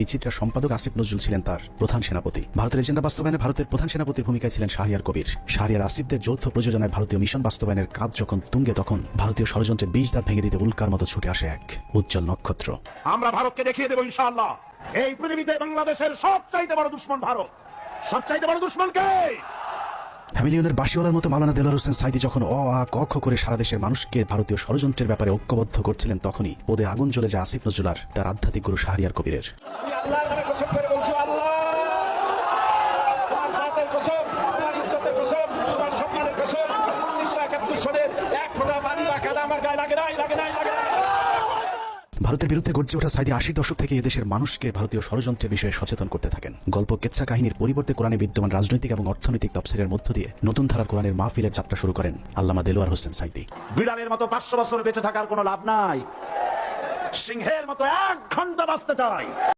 এই চিত্রের সম্পাদক আসিফ নজরুল ছিলেন তার প্রধান সেনাপতি। ভারতের এজেন্ডা বাস্তবায়নে ভারতের প্রধান সেনাপতির ভূমিকায় ছিলেন শাহরিয়ার কবির। শাহরিয়ার আসিফদের যৌথ প্রযোজনায় ভারতীয় মিশন বাস্তবায়নের কাজ যখন তুঙ্গে, তখন ভারতীয় ষড়যন্ত্রের বীজ দাঁত ভেঙে দিতে উল্কার মতো ছুটে আসে এক উজ্জ্বল নক্ষত্র। আমরা ভারতকে দেখিয়ে দেবো ইনশাআল্লাহ, এই পৃথিবীতে বাংলাদেশের সবচাইতে বড় দুশ্মন ভারত। সবচাইতে বড় দুশ্মন কে? হ্যামিলিয়নের বাসিওয়ালার মতো মাওলানা দেলোয়ার হোসেন সাইদি যখন অ আ ক খ করে সারা দেশের মানুষকে ভারতীয় ষড়যন্ত্রের ব্যাপারে ঐক্যবদ্ধ করছিলেন, তখনই পদে আগুন জ্বলে যায় আসিফ নজরুল আর তার আধ্যাত্মিক গুরু শাহরিয়ার কবিরের। আল্লাহর নামে কসম করে বলছি, আল্লাহ তোমার জাতের কসম, তোমার ইজ্জতের কসম, তোমার সম্মানের কসম, 1971 সনের এক ফোঁটা পানি বা কাদা আমার গায়ে লাগে নাই। ভারতের বিরুদ্ধে গর্জে ওঠা সাইদি 80 দশক থেকে এদেশের মানুষকে ভারতীয় ষড়যন্ত্রের বিষয়ে সচেতন করতে থাকেন। গল্প কেচ্ছা কাহিনীর পরিবর্তে কোরআনে বিদ্যমান রাজনৈতিক এবং অর্থনৈতিক তফসিরের মধ্য দিয়ে নতুন ধারার কোরআনের মাহফিলের যাত্রা শুরু করেন আল্লামা দেলোয়ার হোসেন সাইদি। বিড়ালের মতো 500 বছর বেঁচে থাকার কোনো লাভ নাই, সিংহের মতো 1 ঘন্টা বাঁচতে চাই।